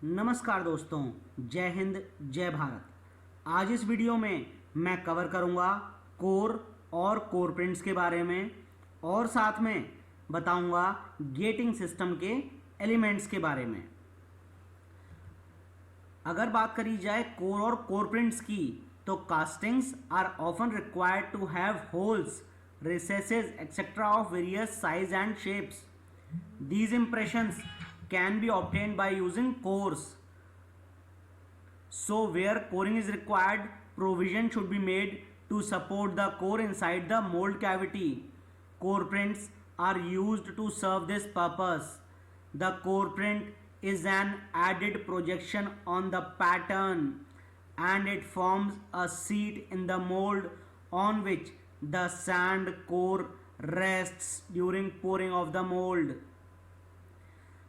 नमस्कार दोस्तों, जय हिंद जय भारत। आज इस वीडियो में मैं कवर करूंगा कोर और कोर प्रिंट्स के बारे में और साथ में बताऊंगा गेटिंग सिस्टम के एलिमेंट्स के बारे में। अगर बात करी जाए कोर और कोर प्रिंट्स की, तो castings are often required to have holes, recesses etc. of various size and shapes. These impressions can be obtained by using cores. So where coring is required, provision should be made to support the core inside the mold cavity. Core prints are used to serve this purpose. The core print is an added projection on the pattern and it forms a seat in the mold on which the sand core rests during pouring of the mold.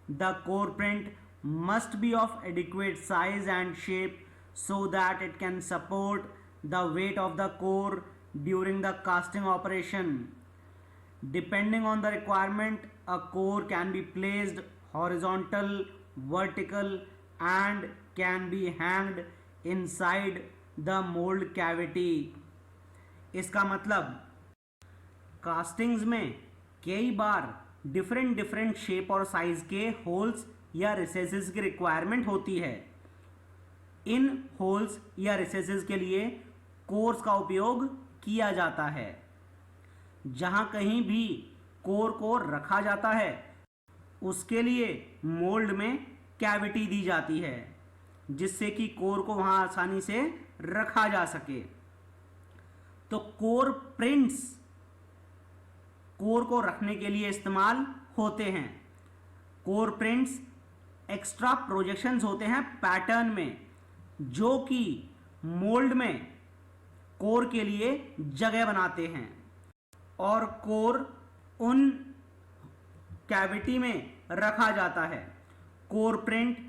The core print must be of adequate size and shape so that it can support the weight of the core during the casting operation. Depending on the requirement, a core can be placed horizontal, vertical and can be hanged inside the mold cavity. इसका मतलब castings में कई बार different shape और size के holes या recesses की requirement होती है। इन होल्स या रिसेसेस के लिए कोर्स का उपयोग किया जाता है। जहां कहीं भी कोर को रखा जाता है उसके लिए मोल्ड में कैविटी दी जाती है जिससे कि कोर को वहां आसानी से रखा जा सके। तो कोर प्रिंट्स कोर को रखने के लिए इस्तेमाल होते हैं। कोर प्रिंट्स एक्स्ट्रा प्रोजेक्शंस होते हैं पैटर्न में जो कि मोल्ड में कोर के लिए जगह बनाते हैं और कोर उन कैविटी में रखा जाता है। कोर प्रिंट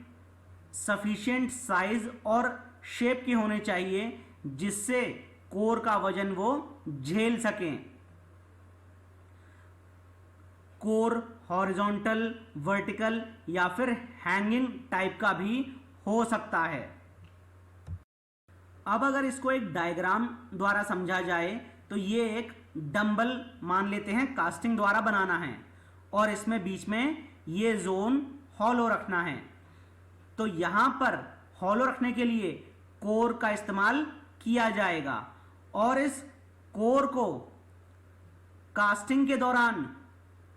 सफिशिएंट साइज और शेप के होने चाहिए जिससे कोर का वजन वो झेल सकें। कोर हॉरिजॉन्टल, वर्टिकल या फिर हैंगिंग टाइप का भी हो सकता है। अब अगर इसको एक डायग्राम द्वारा समझा जाए तो ये एक डंबल मान लेते हैं कास्टिंग द्वारा बनाना है और इसमें बीच में ये जोन हॉलो रखना है। तो यहां पर हॉलो रखने के लिए कोर का इस्तेमाल किया जाएगा और इस कोर को कास्टिंग के दौरान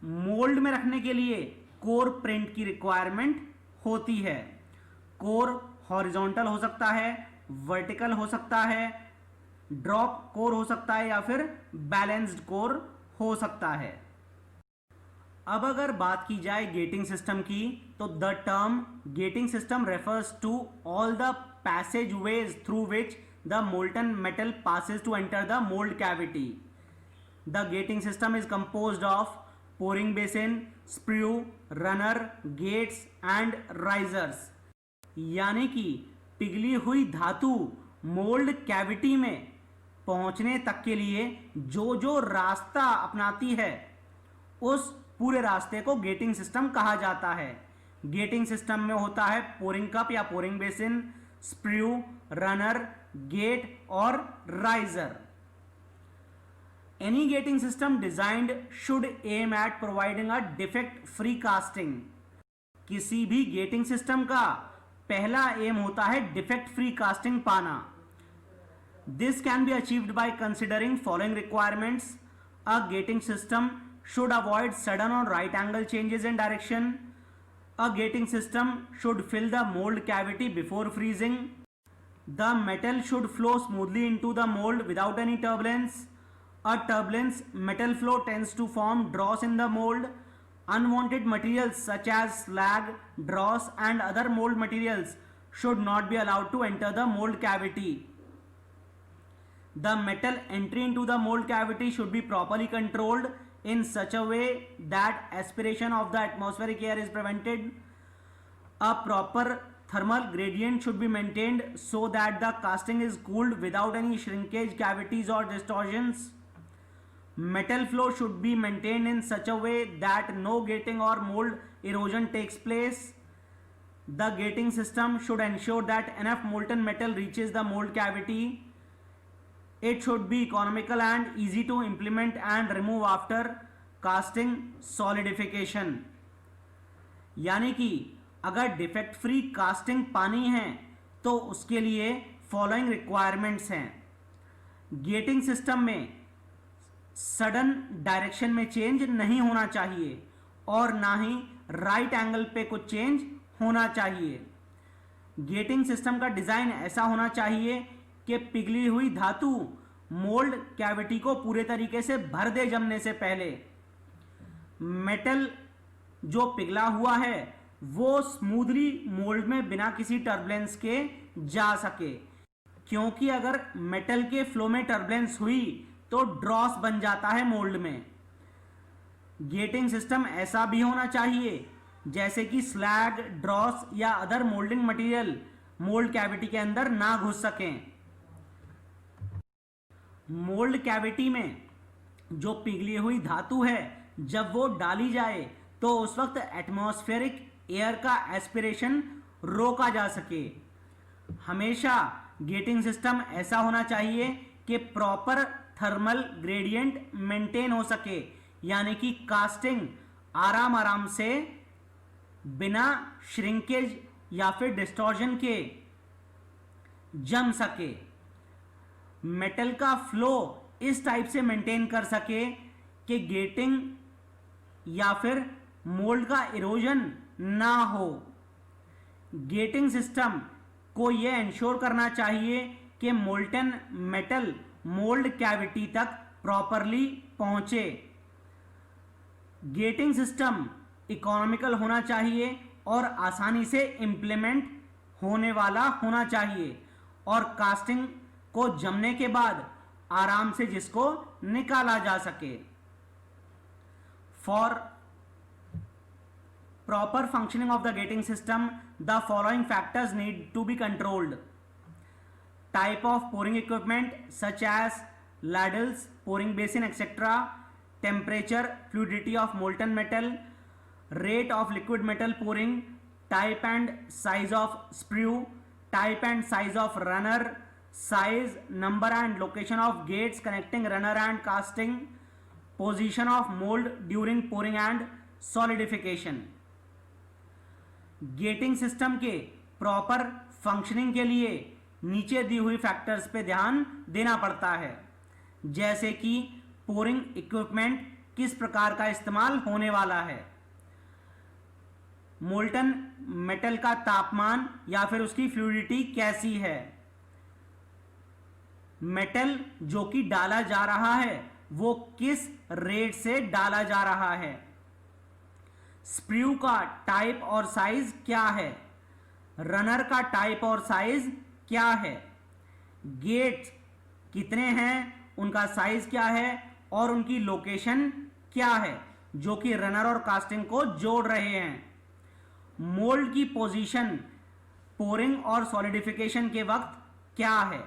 मोल्ड में रखने के लिए कोर प्रिंट की रिक्वायरमेंट होती है। कोर हॉरिजॉन्टल हो सकता है, वर्टिकल हो सकता है, ड्रॉप कोर हो सकता है या फिर बैलेंस्ड कोर हो सकता है। अब अगर बात की जाए गेटिंग सिस्टम की, तो the term gating system refers to all the passageways through which the molten metal passes to enter the mold cavity. The gating system is composed of pouring basin, sprue, runner, gates and risers. यानी कि पिघली हुई धातु mould cavity में पहुंचने तक के लिए जो जो रास्ता अपनाती है उस पूरे रास्ते को गेटिंग सिस्टम कहा जाता है। गेटिंग सिस्टम में होता है पोरिंग कप या pouring basin, sprue, runner, gate और riser. Any gating system designed should aim at providing a defect-free casting. किसी भी गेटिंग सिस्टम का पहला एम होता है डिफेक्ट फ्री कास्टिंग पाना। This can be achieved by considering following requirements. A gating system should avoid sudden or right angle changes in direction. A gating system should fill the mold cavity before freezing. The metal should flow smoothly into the mold without any turbulence. A turbulence metal flow tends to form dross in the mold. Unwanted materials such as slag, dross and other mold materials should not be allowed to enter the mold cavity. The metal entry into the mold cavity should be properly controlled in such a way that aspiration of the atmospheric air is prevented. A proper thermal gradient should be maintained so that the casting is cooled without any shrinkage, cavities or distortions. Metal flow should be maintained in such a way that no gating or mold erosion takes place. The gating system should ensure that enough molten metal reaches the mold cavity. It should be economical and easy to implement and remove after casting solidification. यानी कि अगर defect free casting पानी है तो उसके लिए following requirements हैं. Getting system में सडन डायरेक्शन में चेंज नहीं होना चाहिए और ना ही राइट एंगल पे कुछ चेंज होना चाहिए. गेटिंग सिस्टम का डिजाइन ऐसा होना चाहिए कि पिघली हुई धातु मोल्ड कैविटी को पूरे तरीके से भर दे जमने से पहले. मेटल जो पिघला हुआ है वो स्मूथली मोल्ड में बिना किसी टर्बुलेंस के जा सके, क्योंकि अगर मेटल के फ्लो में टर्बुलेंस हुई तो ड्रॉस बन जाता है मोल्ड में. गेटिंग सिस्टम ऐसा भी होना चाहिए जैसे कि स्लैग, ड्रॉस या other moulding material mould cavity के अंदर ना घुस सकें. मोल्ड कैविटी में जो पिघली हुई धातु है जब वो डाली जाए तो उस वक्त एटमॉस्फेरिक एयर का एस्पिरेशन रोका जा सके. हमेशा गेटिंग सिस्टम ऐसा होना चाहिए कि प्रॉपर थर्मल ग्रेडियंट मेंटेन हो सके, यानी कि कास्टिंग आराम से बिना श्रिंकेज या फिर डिस्टॉर्शन के जम सके. मेटल का फ्लो इस टाइप से मेंटेन कर सके कि गेटिंग या फिर मोल्ड का इरोजन ना हो. गेटिंग सिस्टम को यह इंश्योर करना चाहिए कि मोल्टन मेटल मोल्ड कैविटी तक प्रॉपरली पहुंचे. गेटिंग सिस्टम इकोनॉमिकल होना चाहिए और आसानी से इंप्लीमेंट होने वाला होना चाहिए और कास्टिंग को जमने के बाद आराम से जिसको निकाला जा सके. For proper functioning of the gating system, the following factors need to be controlled. Type of pouring equipment such as ladles, pouring basin, etc. Temperature, fluidity of molten metal, rate of liquid metal pouring, type and size of sprue, type and size of runner, size, number and location of gates connecting runner and casting, position of mold during pouring and solidification. Getting system के proper functioning के लिए नीचे दी हुई factors पे ध्यान देना पड़ता है, जैसे कि पोरिंग इक्विपमेंट किस प्रकार का इस्तेमाल होने वाला है, मोल्टन मेटल का तापमान या फिर उसकी फ्लूइडिटी कैसी है, मेटल जो कि डाला जा रहा है वो किस रेट से डाला जा रहा है, स्प्रू का टाइप और साइज क्या है, रनर का टाइप और साइज क्या है, गेट्स कितने हैं, उनका साइज क्या है और उनकी लोकेशन क्या है जो कि रनर और कास्टिंग को जोड़ रहे हैं, मोल्ड की पोजीशन पोरिंग और सॉलिडिफिकेशन के वक्त क्या है.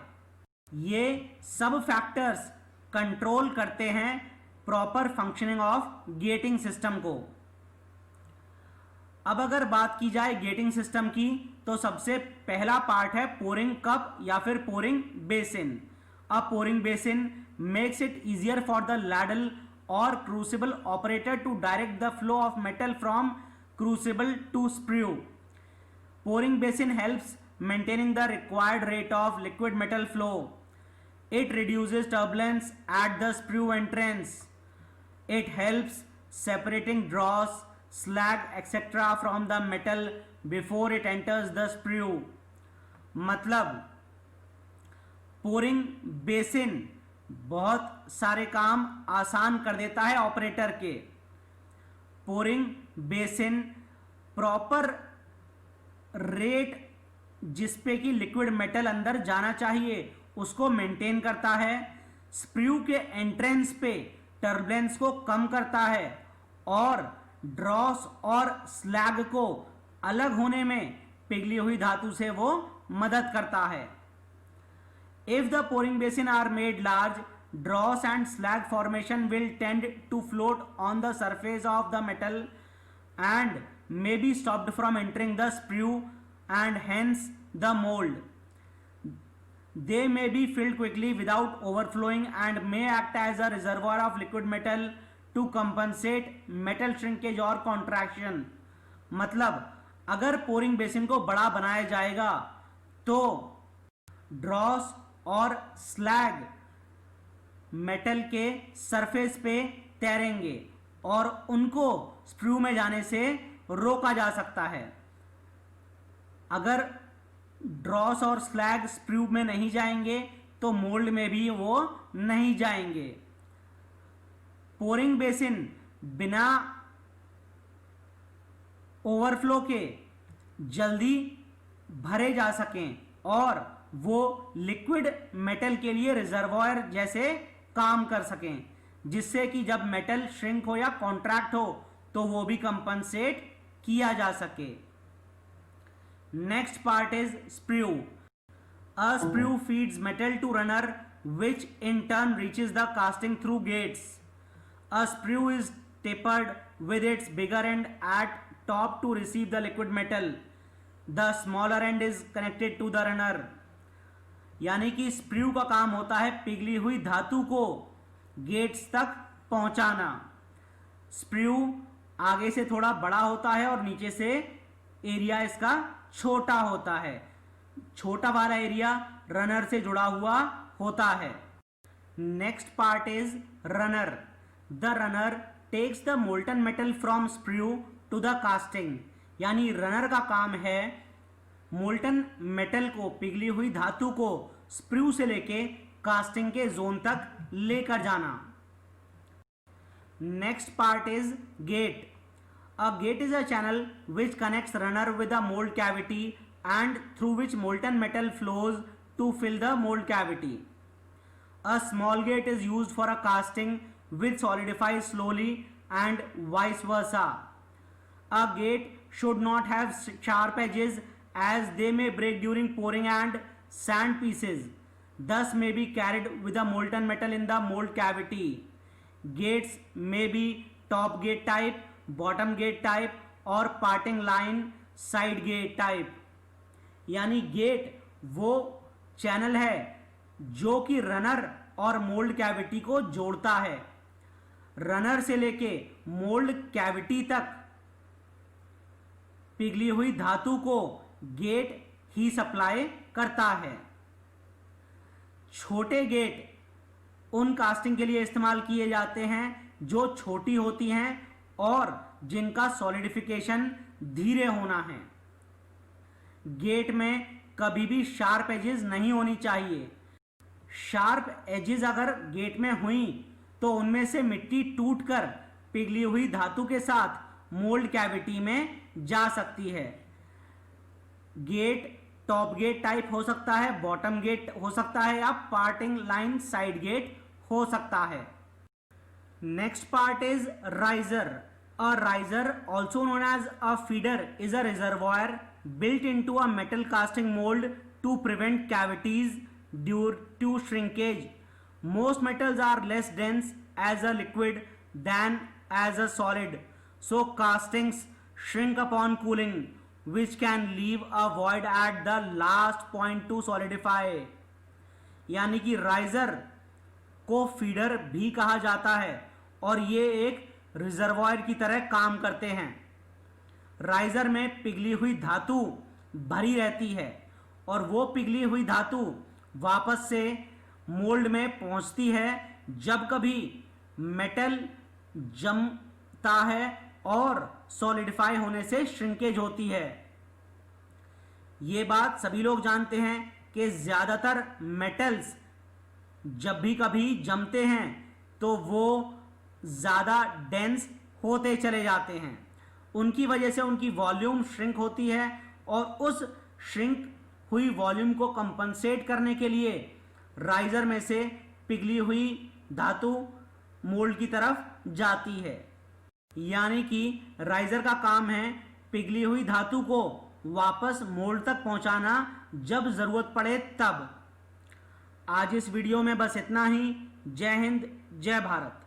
ये सब फैक्टर्स कंट्रोल करते हैं proper functioning of getting system को. अब अगर बात की जाए गेटिंग सिस्टम की तो सबसे पहला पार्ट है पोरिंग कप या फिर pouring basin. A pouring basin makes it easier for the ladle और crucible operator to direct the flow of metal from crucible to sprue. Pouring basin helps maintaining the required rate of liquid metal flow. It reduces turbulence at the sprue entrance. It helps separating dross, slag, etc. from the metal before it enters the sprue. मतलब pouring basin बहुत सारे काम आसान कर देता है operator के. Pouring basin proper rate जिसपे कि लिक्विड मेटल अंदर जाना चाहिए उसको मेंटेन करता है, स्प्रू के एंट्रेंस पे टर्बुलेंस को कम करता है और ड्रॉस और स्लैग को अलग होने में पिघली हुई धातु से वो मदद करता है. If the pouring basin are made large, dross and slag formation will tend to float on the surface of the metal and may be stopped from entering the sprue and hence the mold. They may be filled quickly without overflowing and may act as a reservoir of liquid metal to compensate metal shrinkage or contraction. मतलब अगर pouring basin को बड़ा बनाया जाएगा तो ड्रॉस और slag metal के surface पे तैरेंगे और उनको स्प्रू में जाने से रोका जा सकता है। अगर ड्रॉस और स्लैग स्प्रू में नहीं जाएंगे तो मोल्ड में भी वो नहीं जाएंगे। पोरिंग बेसिन बिना ओवरफ्लो के जल्दी भरे जा सकें और वो लिक्विड मेटल के लिए रिजर्वॉयर जैसे काम कर सकें, जिससे कि जब मेटल श्रिंक हो या कॉन्ट्रैक्ट हो तो वो भी कंपनसेट किया जा सके। Next part is sprue. A sprue feeds metal to runner which in turn reaches the casting through gates. A sprue is tapered with its bigger end at top to receive the liquid metal. The smaller end is connected to the runner. यानी कि sprue का काम होता है पिघली हुई धातु को gets तक पहुंचाना। स्प्रू आगे से थोड़ा बड़ा होता है और नीचे से एरिया इसका छोटा होता है। छोटा वाला एरिया रनर से जुड़ा हुआ होता है। Next part is runner. The runner takes the molten metal from sprue to the casting. यानी रनर का काम है मोल्टन मेटल को, पिघली हुई धातु को स्प्रू से लेके कास्टिंग के जोन तक लेकर जाना। Next part is gate. A gate is a channel which connects runner with the mould cavity and through which molten metal flows to fill the mold cavity. A small gate is used for a casting which solidifies slowly and vice versa. A gate should not have sharp edges as they may break during pouring and sand pieces, thus may be carried with the molten metal in the mold cavity. Gates may be top gate type, bottom gate type or parting line side gate type. यानी gate वो channel है जो कि runner और mould cavity को जोड़ता है। Runner से लेके मोल्ड कैविटी तक पिघली हुई धातु को गेट ही सप्लाई करता है। छोटे गेट उन कास्टिंग के लिए इस्तेमाल किए जाते हैं जो छोटी होती हैं और जिनका सॉलिडिफिकेशन धीरे होना है। गेट में कभी भी शार्प एजेस नहीं होनी चाहिए। शार्प एजेस अगर गेट में हुई तो उनमें से मिट्टी टूटकर पिघली हुई धातु के साथ मोल्ड कैविटी में जा सकती है। गेट टॉप गेट टाइप हो सकता है, बॉटम गेट हो सकता है या पार्टिंग लाइन साइड गेट हो सकता है। Next part is riser. A riser, also known as a feeder, is a reservoir built into a metal casting mold to prevent cavities due to shrinkage. Most metals are less dense as a liquid than as a solid, so castings shrink upon cooling, which can leave a void at the last point to solidify. यानी कि riser को feeder भी कहा जाता है और ये एक रिजर्वॉयर की तरह काम करते हैं। राइजर में पिघली हुई धातु भरी रहती है और वो पिघली हुई धातु वापस से मोल्ड में पहुंचती है जब कभी मेटल जमता है और सॉलिडिफाई होने से श्रिंकेज होती है। ये बात सभी लोग जानते हैं कि ज़्यादातर मेटल्स जब भी कभी जमते हैं तो वो ज़्यादा डेंस होते चले जाते हैं। उनकी वजह से उनकी वॉल्यूम श्रिंक होती है और उस श्रिंक हुई वॉल्यूम को कंपनसेट करने के लिए राइजर में से पिघली हुई धातु मोल्ड की तरफ जाती है। यानी कि राइजर का काम है पिघली हुई धातु को वापस मोल्ड तक पहुंचाना जब ज़रूरत पड़े तब। आज इस वीडियो में बस इतना ही। जय हिंद, जय भारत।